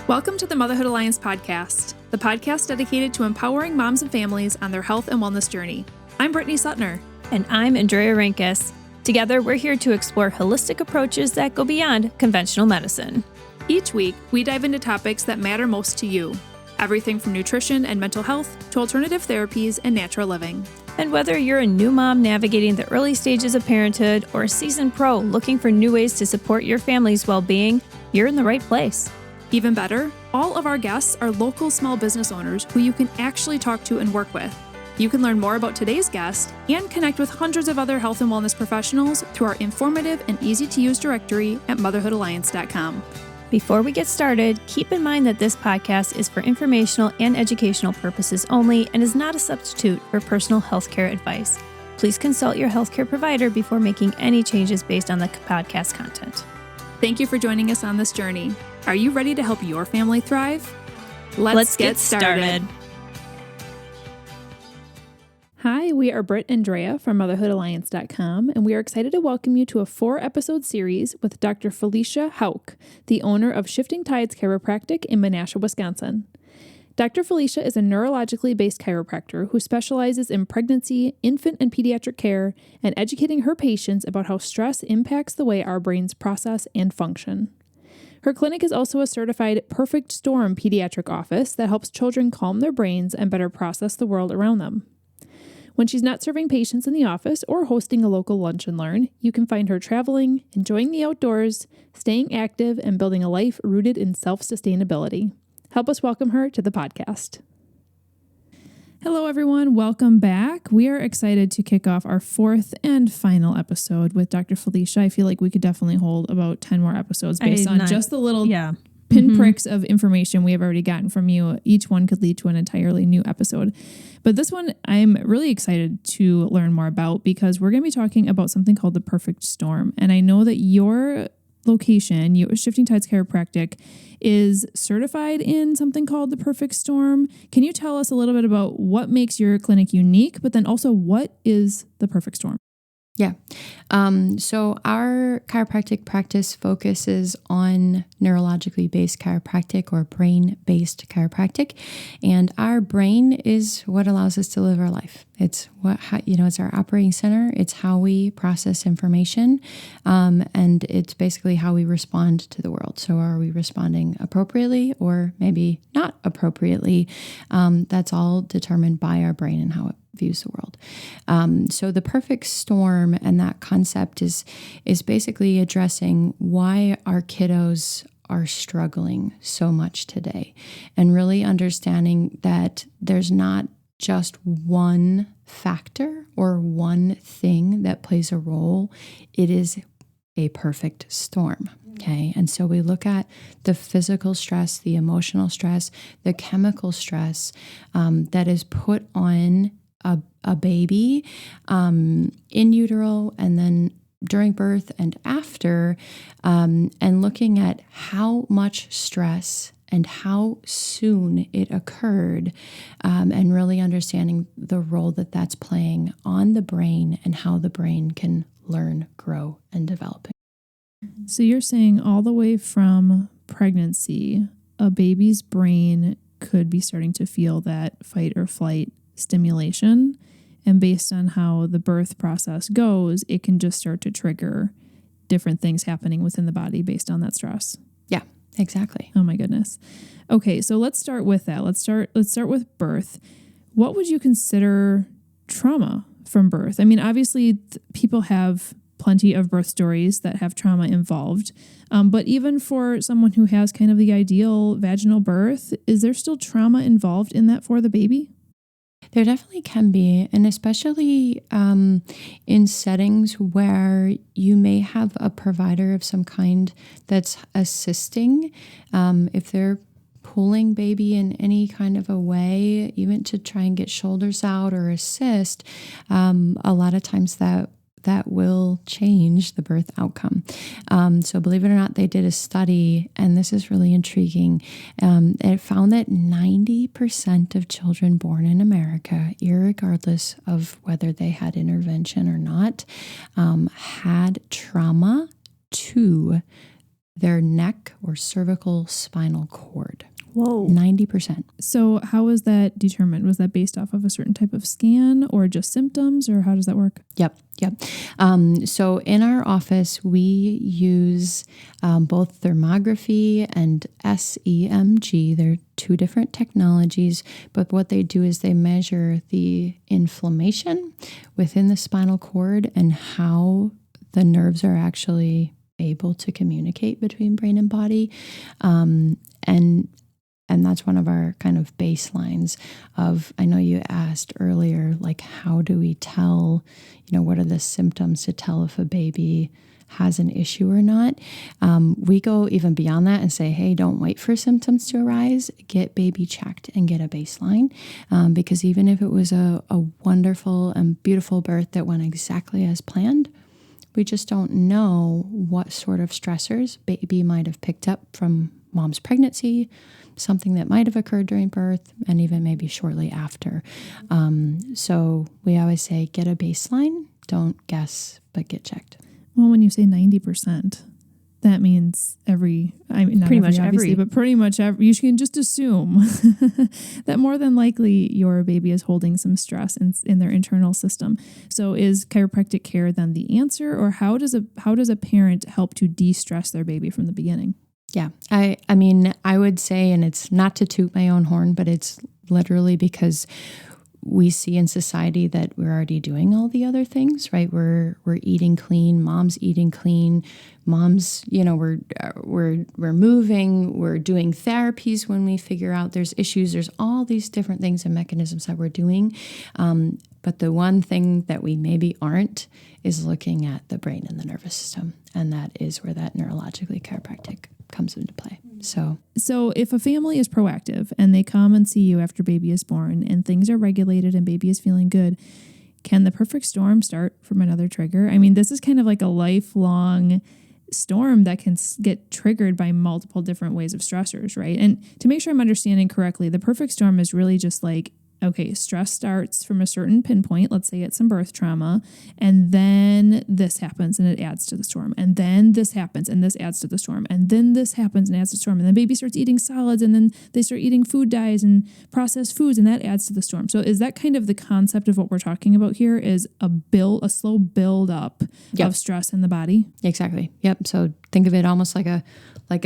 Welcome to the Motherhood Alliance podcast, the podcast dedicated to empowering moms and families on their health and wellness journey. I'm Brittany Suttner. And I'm Drea Brit. Together, we're here to explore holistic approaches that go beyond conventional medicine. Each week, we dive into topics that matter most to you. Everything from nutrition and mental health to alternative therapies and natural living. And whether you're a new mom navigating the early stages of parenthood or a seasoned pro looking for new ways to support your family's well-being, you're in the right place. Even better, all of our guests are local small business owners who you can actually talk to and work with. You can learn more about today's guest and connect with hundreds of other health and wellness professionals through our informative and easy-to-use directory at motherhoodalliance.com. Before we get started, keep in mind that this podcast is for informational and educational purposes only and is not a substitute for personal healthcare advice. Please consult your healthcare provider before making any changes based on the podcast content. Thank you for joining us on this journey. Are you ready to help your family thrive? Let's get started. Hi, we are Britt and Drea from motherhoodalliance.com, and we are excited to welcome you to a 4-episode series with Dr. Felicia Houk, the owner of Shifting Tides Chiropractic in Menasha, Wisconsin. Dr. Felicia is a neurologically based chiropractor who specializes in pregnancy, infant and pediatric care, and educating her patients about how stress impacts the way our brains process and function. Her clinic is also a certified Perfect Storm pediatric office that helps children calm their brains and better process the world around them. When she's not serving patients in the office or hosting a local lunch and learn, you can find her traveling, enjoying the outdoors, staying active, and building a life rooted in self-sustainability. Help us welcome her to the podcast. Hello, everyone. Welcome back. We are excited to kick off our 4th and final episode with Dr. Felicia. I feel like we could definitely hold about 10 more episodes based on just the little pinpricks of information we have already gotten from you. Each one could lead to an entirely new episode. But this one I'm really excited to learn more about because we're going to be talking about something called the perfect storm. And I know that your location, Shifting Tides Chiropractic, is certified in something called the perfect storm. Can you tell us a little bit about what makes your clinic unique, but then also what is the perfect storm? Yeah. So our chiropractic practice focuses on neurologically based chiropractic or brain-based chiropractic. And our brain is what allows us to live our life. It's it's our operating center. It's how we process information. And it's basically how we respond to the world. So are we responding appropriately or maybe not appropriately? That's all determined by our brain and how it views the world. So the perfect storm and that concept is basically addressing why our kiddos are struggling so much today and really understanding that there's not just one factor or one thing that plays a role. It is a perfect storm. Okay. And so we look at the physical stress, the emotional stress, the chemical stress that is put on a baby in utero and then during birth and after, and looking at how much stress and how soon it occurred, and really understanding the role that that's playing on the brain and how the brain can learn, grow, and develop. So you're saying all the way from pregnancy, a baby's brain could be starting to feel that fight or flight stimulation, and based on how the birth process goes, it can just start to trigger different things happening within the body based on that stress. Yeah, exactly. Oh my goodness. Okay, so let's start with that. Let's start with birth. What would you consider trauma from birth? I mean, obviously people have plenty of birth stories that have trauma involved. But even for someone who has kind of the ideal vaginal birth, is there still trauma involved in that for the baby? There definitely can be, and especially in settings where you may have a provider of some kind that's assisting. If they're pulling baby in any kind of a way, even to try and get shoulders out or assist, a lot of times that will change the birth outcome. So believe it or not, they did a study, and this is really intriguing. It found that 90% of children born in America, irregardless of whether they had intervention or not, had trauma to their neck or cervical spinal cord. Whoa. 90%. So how was that determined? Was that based off of a certain type of scan or just symptoms, or how does that work? Yep. So in our office, we use both thermography and SEMG. They're two different technologies, but what they do is they measure the inflammation within the spinal cord and how the nerves are actually able to communicate between brain and body. And that's one of our kind of baselines of, I know you asked earlier, like, how do we tell, what are the symptoms to tell if a baby has an issue or not? We go even beyond that and say, hey, don't wait for symptoms to arise. Get baby checked and get a baseline. Because even if it was a wonderful and beautiful birth that went exactly as planned, we just don't know what sort of stressors baby might have picked up from mom's pregnancy, something that might have occurred during birth, and even maybe shortly after. So we always say, get a baseline, don't guess, but get checked. Well, when you say 90%, that means not pretty much every, but pretty much every, you can just assume that more than likely your baby is holding some stress in their internal system. So is chiropractic care then the answer, or how does a parent help to de-stress their baby from the beginning? Yeah, I mean, I would say, and it's not to toot my own horn, but it's literally because we see in society that we're already doing all the other things, right? We're eating clean, mom's eating clean, mom's, we're moving, we're doing therapies when we figure out there's issues. There's all these different things and mechanisms that we're doing. But the one thing that we maybe aren't is looking at the brain and the nervous system. And that is where that neurologically chiropractic comes into play. So if a family is proactive and they come and see you after baby is born and things are regulated and baby is feeling good, can the perfect storm start from another trigger? I mean, this is kind of like a lifelong storm that can get triggered by multiple different ways of stressors, right? And to make sure I'm understanding correctly, the perfect storm is really just like, okay, stress starts from a certain pinpoint, let's say it's some birth trauma, and then this happens and it adds to the storm. And then this happens and this adds to the storm. And then this happens and adds to the storm. And then baby starts eating solids and then they start eating food dyes and processed foods and that adds to the storm. So is that kind of the concept of what we're talking about here, is a slow build up of stress in the body? Exactly. Yep. So think of it almost like a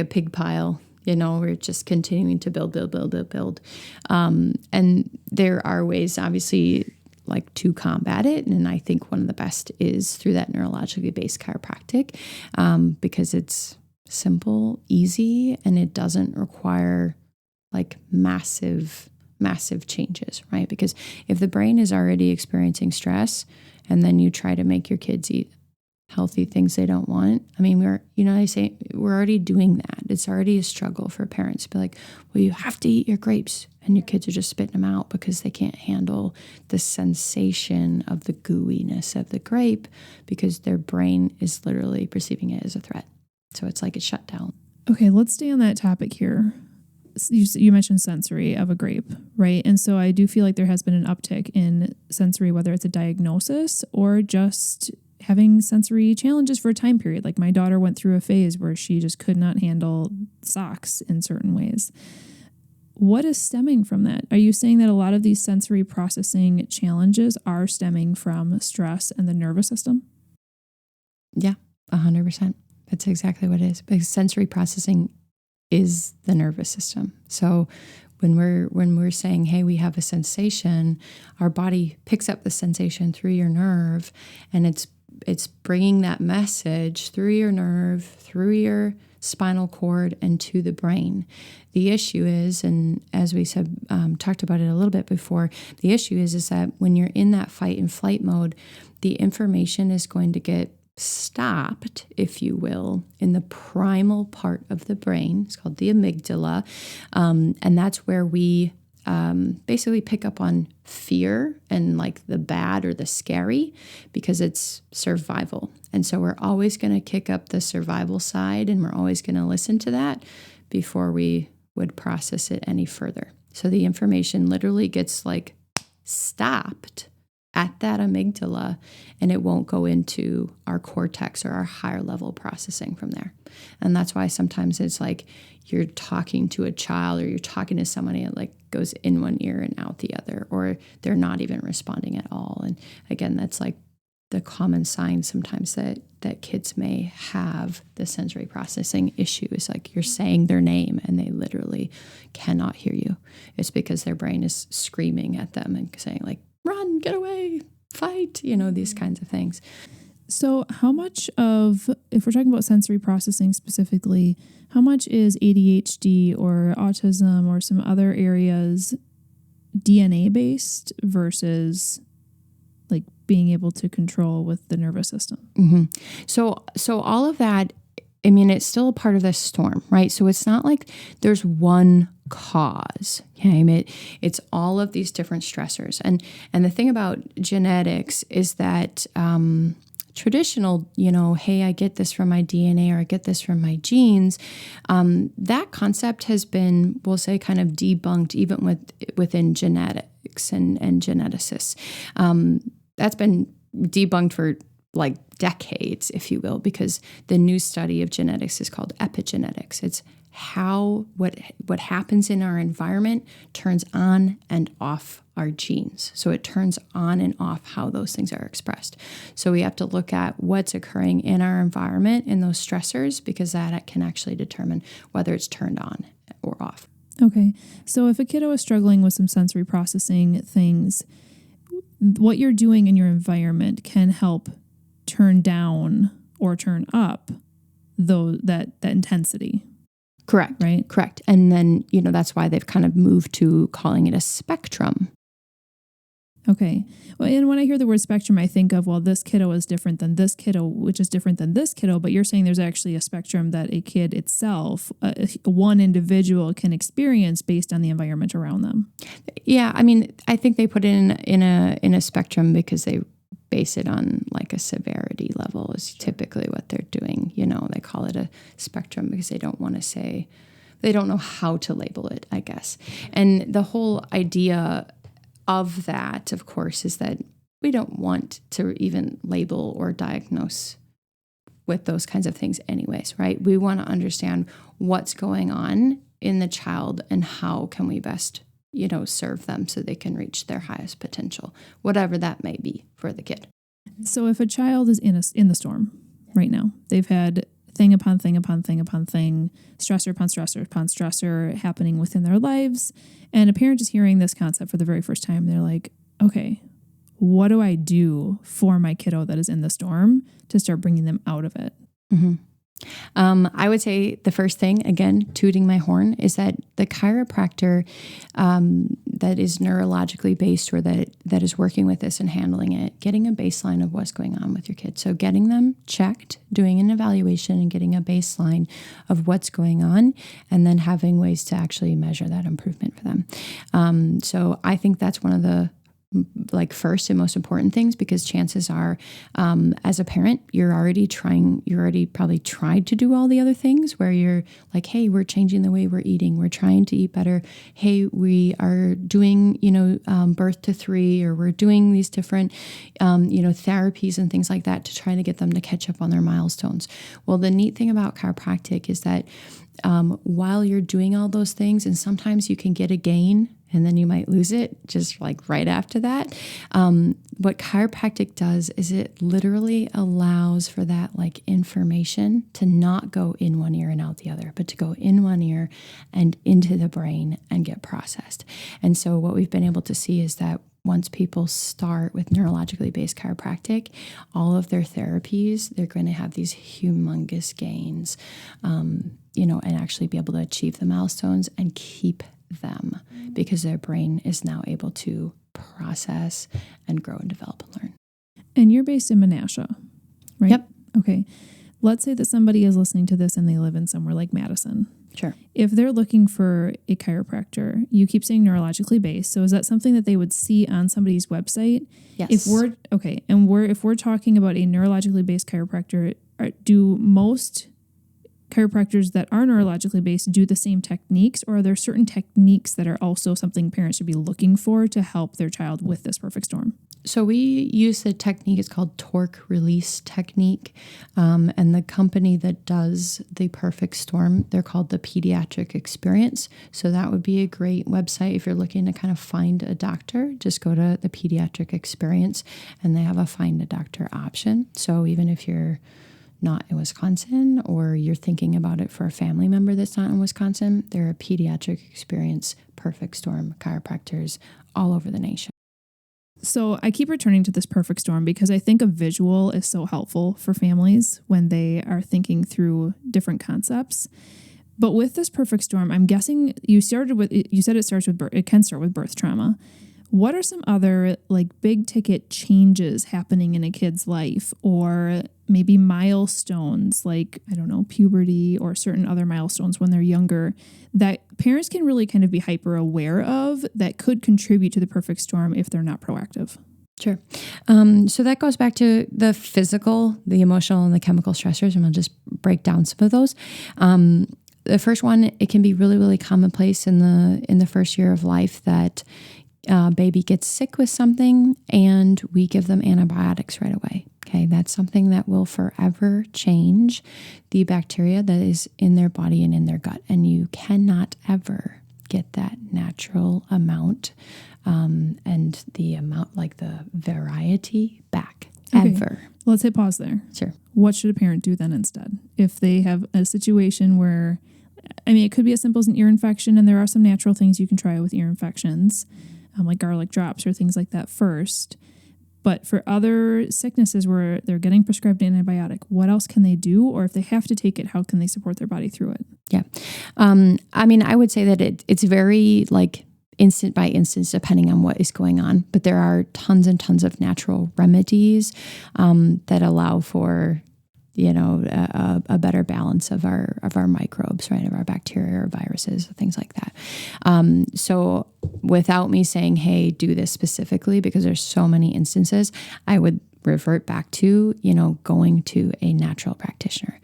pig pile. We're just continuing to build. And there are ways, obviously, like to combat it. And I think one of the best is through that neurologically based chiropractic, because it's simple, easy, and it doesn't require like massive changes, right? Because if the brain is already experiencing stress and then you try to make your kids eat healthy things they don't want. I mean, we're already doing that. It's already a struggle for parents to be like, well, you have to eat your grapes, and your kids are just spitting them out because they can't handle the sensation of the gooiness of the grape because their brain is literally perceiving it as a threat. So it's like it's shut down. Okay, let's stay on that topic here. You mentioned sensory of a grape, right? And so I do feel like there has been an uptick in sensory, whether it's a diagnosis or just having sensory challenges for a time period. Like my daughter went through a phase where she just could not handle socks in certain ways. What is stemming from that? Are you saying that a lot of these sensory processing challenges are stemming from stress and the nervous system? Yeah, 100%. That's exactly what it is. Because sensory processing is the nervous system. So when we're saying, hey, we have a sensation, our body picks up the sensation through your nerve, and it's bringing that message through your nerve, through your spinal cord, and to the brain. The issue is, and as we said, talked about it a little bit before, the issue is that when you're in that fight and flight mode, the information is going to get stopped, if you will, in the primal part of the brain. It's called the amygdala. And that's where we basically pick up on fear and like the bad or the scary, because it's survival. And so we're always going to kick up the survival side, and we're always going to listen to that before we would process it any further. So the information literally gets like stopped at that amygdala, and it won't go into our cortex or our higher level processing from there. And that's why sometimes it's like you're talking to a child or you're talking to somebody, it like goes in one ear and out the other, or they're not even responding at all. And again, that's like the common sign sometimes that kids may have the sensory processing issue is like you're saying their name and they literally cannot hear you. It's because their brain is screaming at them and saying like, run, get away, fight, these kinds of things. So how much of, if we're talking about sensory processing specifically, how much is ADHD or autism or some other areas DNA based versus like being able to control with the nervous system? Mm-hmm. So all of that, I mean, it's still a part of this storm, right? So it's not like there's one cause. Okay, it's all of these different stressors. And the thing about genetics is that traditional, hey, I get this from my DNA or I get this from my genes, that concept has been, we'll say, kind of debunked even within genetics and geneticists. That's been debunked for like decades, if you will, because the new study of genetics is called epigenetics. It's how what happens in our environment turns on and off our genes. So it turns on and off how those things are expressed. So we have to look at what's occurring in our environment and those stressors, because that can actually determine whether it's turned on or off. Okay. So if a kiddo is struggling with some sensory processing things, what you're doing in your environment can help turn down or turn up that intensity. Correct. Right? Correct. And then, that's why they've kind of moved to calling it a spectrum. Okay. Well, and when I hear the word spectrum, I think of, well, this kiddo is different than this kiddo, which is different than this kiddo. But you're saying there's actually a spectrum that a kid itself, one individual can experience based on the environment around them. Yeah. I mean, I think they put it in a spectrum because they base it on like a severity level is typically what they're doing. They call it a spectrum because they don't want to say, they don't know how to label it, I guess. And the whole idea of that, of course, is that we don't want to even label or diagnose with those kinds of things anyways, right? We want to understand what's going on in the child and how can we best serve them so they can reach their highest potential, whatever that may be for the kid. So if a child is in the storm right now, they've had thing upon thing upon thing upon thing, stressor upon stressor upon stressor happening within their lives, and a parent is hearing this concept for the very first time, they're like, okay, what do I do for my kiddo that is in the storm to start bringing them out of it? Mm-hmm. I would say the first thing, again, tooting my horn, is that the chiropractor that is neurologically based or that is working with this and handling it, getting a baseline of what's going on with your kid. So getting them checked, doing an evaluation and getting a baseline of what's going on, and then having ways to actually measure that improvement for them. So I think that's one of the first and most important things, because chances are, as a parent, you're already probably tried to do all the other things where you're like, hey, we're changing the way we're eating. We're trying to eat better. Hey, we are doing, birth to 3, or we're doing these different, therapies and things like that to try to get them to catch up on their milestones. Well, the neat thing about chiropractic is that while you're doing all those things, and sometimes you can get a gain and then you might lose it just like right after that. What chiropractic does is it literally allows for that like information to not go in one ear and out the other, but to go in one ear and into the brain and get processed. And so what we've been able to see is that once people start with neurologically based chiropractic, all of their therapies, they're going to have these humongous gains, and actually be able to achieve the milestones and keep them, because their brain is now able to process and grow and develop and learn. And you're based in Menasha, right? Yep. Okay. Let's say that somebody is listening to this and they live in somewhere like Madison. Sure. If they're looking for a chiropractor, you keep saying neurologically based. So is that something that they would see on somebody's website? Yes. If we're talking about a neurologically based chiropractor, do most chiropractors that are neurologically based do the same techniques, or are there certain techniques that are also something parents should be looking for to help their child with this perfect storm? So we use the technique, it's called torque release technique. And the company that does the Perfect Storm, they're called the Pediatric Experience. So that would be a great website if you're looking to kind of find a doctor. Just go to the Pediatric Experience and they have a find a doctor option. So even if you're not in Wisconsin or you're thinking about it for a family member that's not in Wisconsin, there are Pediatric Experience Perfect Storm chiropractors all over the nation. So I keep returning to this Perfect Storm because I think a visual is so helpful for families when they are thinking through different concepts. But with this Perfect Storm, I'm guessing you said it starts with birth. It can start with birth trauma. What are some other like big ticket changes happening in a kid's life, or maybe milestones like, I don't know, puberty or certain other milestones when they're younger that parents can really kind of be hyper aware of that could contribute to the Perfect Storm if they're not proactive? Sure. So that goes back to the physical, the emotional, and the chemical stressors, and I'll just break down some of those. The first one, it can be really, really commonplace in the first year of life that baby gets sick with something and we give them antibiotics right away. Okay, that's something that will forever change the bacteria that is in their body and in their gut. And you cannot ever get that natural amount and the amount, like the variety back, ever. Let's hit pause there. Sure. What should a parent do then instead? If they have a situation where, I mean, it could be as simple as an ear infection, and there are some natural things you can try with ear infections, like garlic drops or things like that first. But for other sicknesses where they're getting prescribed an antibiotic, what else can they do? Or if they have to take it, how can they support their body through it? Yeah. I mean, I would say that it's very like instant by instance, depending on what is going on. But there are tons and tons of natural remedies that allow for, you know, a better balance of our microbes, right? Of our bacteria or viruses, things like that. So without me saying, hey, do this specifically, because there's so many instances, I would revert back to, you know, going to a natural practitioner,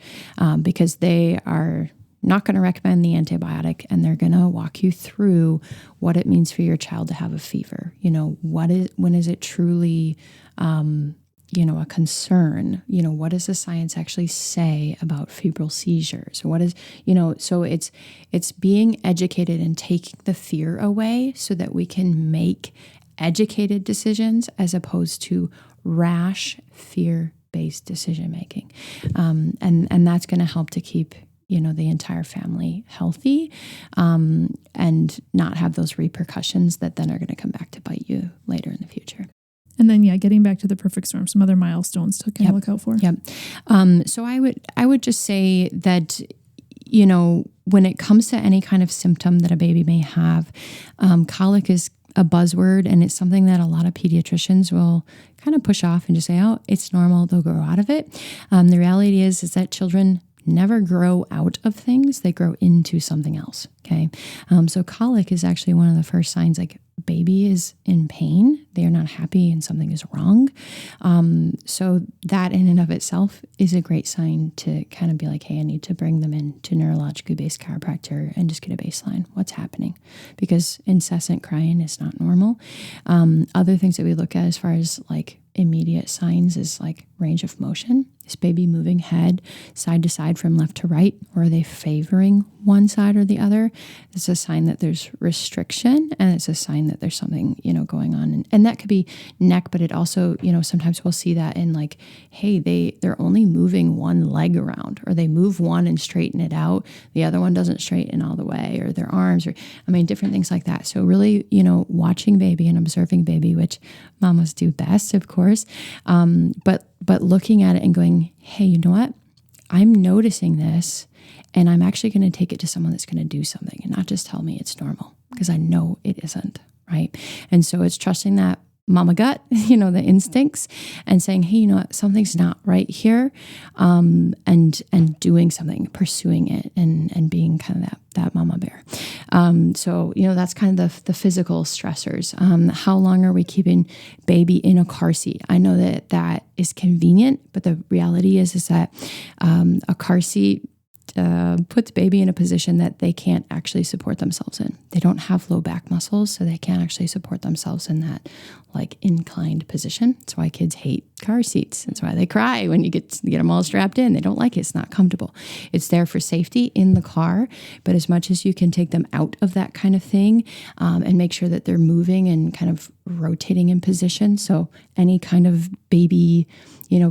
because they are not going to recommend the antibiotic, and they're going to walk you through what it means for your child to have a fever. You know, when is it truly, you know, a concern? You know, what does the science actually say about febrile seizures? What is, you know, so it's being educated and taking the fear away so that we can make educated decisions as opposed to rash, fear-based decision making. And that's going to help to keep, you know, the entire family healthy, and not have those repercussions that then are going to come back to bite you later in the future. And then, getting back to the Perfect Storm, some other milestones to kind of look out for. Yep. So I would just say that, you know, when it comes to any kind of symptom that a baby may have, colic is a buzzword, and it's something that a lot of pediatricians will kind of push off and just say, oh, it's normal, they'll grow out of it. The reality is that children never grow out of things, they grow into something else. Okay. So colic is actually one of the first signs, like baby is in pain, they are not happy and something is wrong. So that in and of itself is a great sign to kind of be like, hey, I need to bring them in to neurologically based chiropractor and just get a baseline. What's happening? Because incessant crying is not normal. Other things that we look at as far as like immediate signs is like range of motion. Is baby moving head side to side from left to right, or are they favoring one side or the other? It's a sign that there's restriction, and it's a sign that there's something, you know, going on. And that could be neck, but it also, you know, sometimes we'll see that in like, hey, they're only moving one leg around, or they move one and straighten it out. The other one doesn't straighten all the way, or their arms, or I mean, different things like that. So really, you know, watching baby and observing baby, which mamas do best, of course. But looking at it and going, hey, you know what? I'm noticing this, and I'm actually going to take it to someone that's going to do something and not just tell me it's normal, because I know it isn't, right? And so it's trusting that mama gut, you know, the instincts, and saying, hey, you know what? Something's not right here, and doing something, pursuing it, and being kind of that mama bear. So, you know, that's kind of the physical stressors. How long are we keeping baby in a car seat? I know that is convenient, but the reality is that a car seat puts baby in a position that they can't actually support themselves in. They don't have low back muscles, so they can't actually support themselves in that like inclined position. That's why kids hate car seats. That's why they cry when you get them all strapped in. They don't like it. It's not comfortable. It's there for safety in the car, but as much as you can take them out of that kind of thing and make sure that they're moving and kind of rotating in position. So any kind of baby,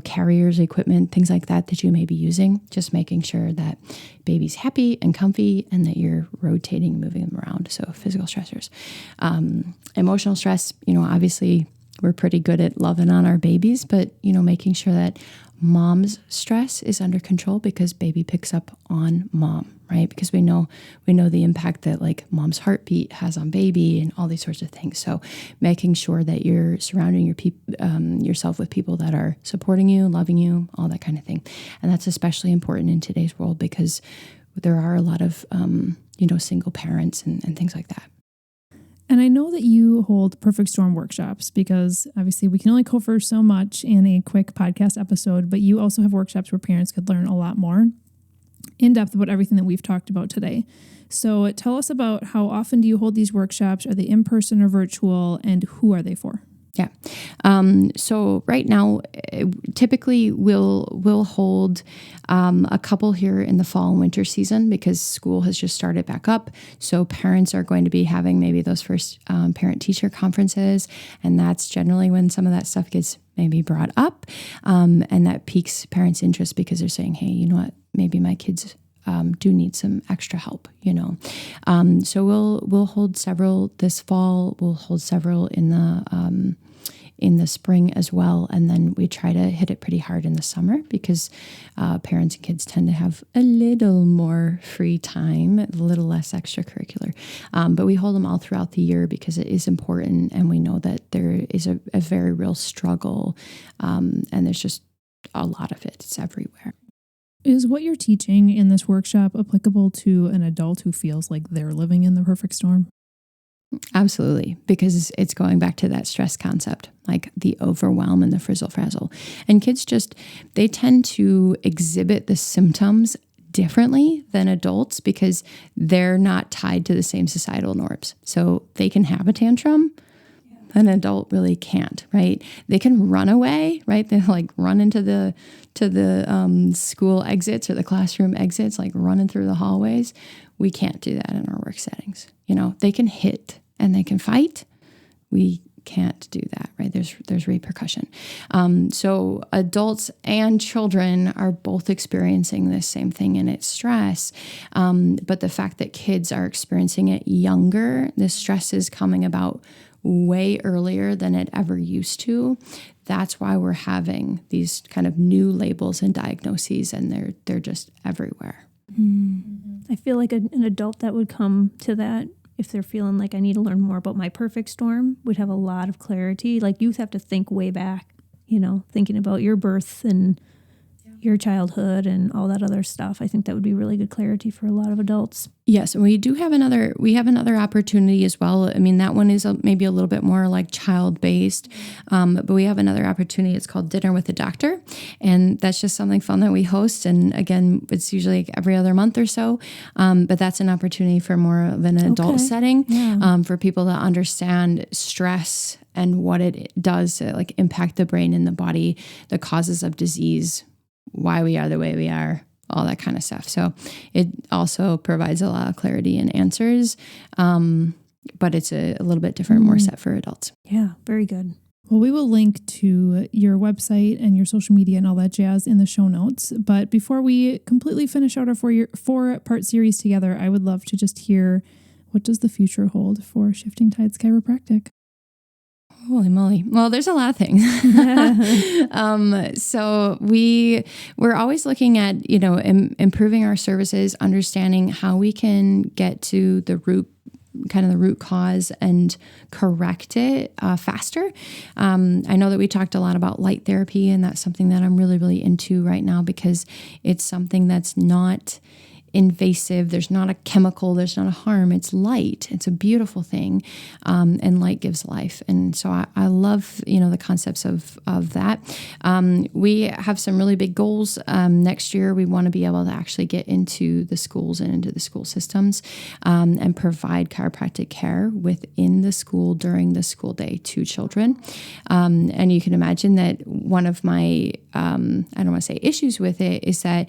carriers, equipment, things like that you may be using, just making sure that baby's happy and comfy and that you're rotating, moving them around. So physical stressors. Emotional stress, obviously we're pretty good at loving on our babies, but, making sure that mom's stress is under control because baby picks up on mom, right? Because we know the impact that like mom's heartbeat has on baby and all these sorts of things. So making sure that you're surrounding yourself with people that are supporting you, loving you, all that kind of thing. And that's especially important in today's world because there are a lot of, single parents and things like that. And I know that you hold Perfect Storm workshops because obviously we can only cover so much in a quick podcast episode, but you also have workshops where parents could learn a lot more in depth about everything that we've talked about today. So tell us about how often do you hold these workshops? Are they in person or virtual, and who are they for? Yeah. So right now, typically we'll hold a couple here in the fall and winter season because school has just started back up. So parents are going to be having maybe those first parent-teacher conferences, and that's generally when some of that stuff gets maybe brought up, and that piques parents' interest because they're saying, hey, you know what, maybe my kids do need some extra help, So we'll hold several this fall. We'll hold several in the spring as well, and then we try to hit it pretty hard in the summer because parents and kids tend to have a little more free time, a little less extracurricular. But we hold them all throughout the year because it is important, and we know that there is a very real struggle, and there's just a lot of it. It's everywhere. Is what you're teaching in this workshop applicable to an adult who feels like they're living in the perfect storm? Absolutely, because it's going back to that stress concept, like the overwhelm and the frizzle-frazzle. And kids they tend to exhibit the symptoms differently than adults because they're not tied to the same societal norms. So they can have a tantrum. An adult really can't, right? They can run away, right? They like run into the school exits or the classroom exits, like running through the hallways. We can't do that in our work settings. They can hit and they can fight. We can't do that, right? There's repercussion. So adults and children are both experiencing this same thing, and it's stress. But the fact that kids are experiencing it younger, the stress is coming about way earlier than it ever used to. That's why we're having these kind of new labels and diagnoses, and they're just everywhere. I feel like an adult that would come to that, if they're feeling like I need to learn more about my perfect storm, would have a lot of clarity. Like youth have to think way back, thinking about your birth and your childhood and all that other stuff. I think that would be really good clarity for a lot of adults. Yes, and we have another opportunity as well. I mean, that one is maybe a little bit more like child-based, but we have another opportunity. It's called Dinner with a Doctor, and that's just something fun that we host. And again, it's usually like every other month or so, but that's an opportunity for more of an adult setting, for people to understand stress and what it does to like impact the brain and the body, the causes of disease, why we are the way we are, all that kind of stuff. So it also provides a lot of clarity and answers, but it's a little bit different, more set for adults. Yeah, very good. Well, we will link to your website and your social media and all that jazz in the show notes. But before we completely finish out our four-part series together, I would love to just hear, what does the future hold for Shifting Tides Chiropractic? Holy moly. Well, there's a lot of things. So we're always looking at, improving our services, understanding how we can get to the root cause and correct it faster. I know that we talked a lot about light therapy, and that's something that I'm really, really into right now because it's something that's not invasive. There's not a chemical. There's not a harm. It's light. It's a beautiful thing. And light gives life. And so I love, the concepts of that. We have some really big goals. Next year, we want to be able to actually get into the schools and into the school systems and provide chiropractic care within the school during the school day to children. And you can imagine that one of my, I don't want to say issues with it, is that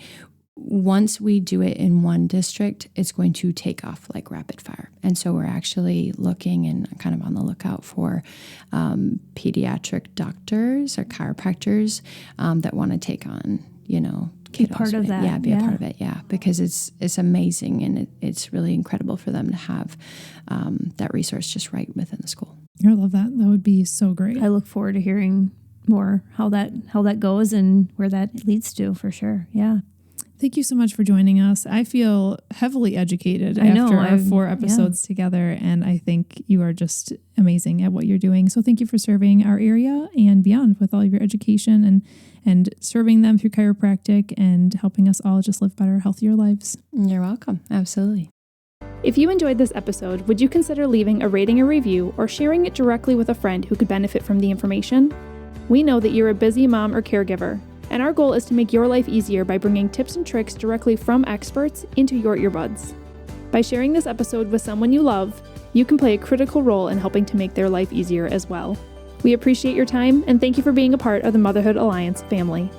once we do it in one district, it's going to take off like rapid fire. And so we're actually looking and kind of on the lookout for pediatric doctors or chiropractors that want to take on, be part of that. Be a part of it. Yeah. Because it's amazing. And it's really incredible for them to have that resource just right within the school. I love that. That would be so great. I look forward to hearing more how that goes and where that leads to, for sure. Yeah. Thank you so much for joining us. I feel heavily educated after our 4 episodes together, and I think you are just amazing at what you're doing. So thank you for serving our area and beyond with all of your education and serving them through chiropractic and helping us all just live better, healthier lives. You're welcome. Absolutely. If you enjoyed this episode, would you consider leaving a rating or review or sharing it directly with a friend who could benefit from the information? We know that you're a busy mom or caregiver, and our goal is to make your life easier by bringing tips and tricks directly from experts into your earbuds. By sharing this episode with someone you love, you can play a critical role in helping to make their life easier as well. We appreciate your time, and thank you for being a part of the Motherhood Alliance family.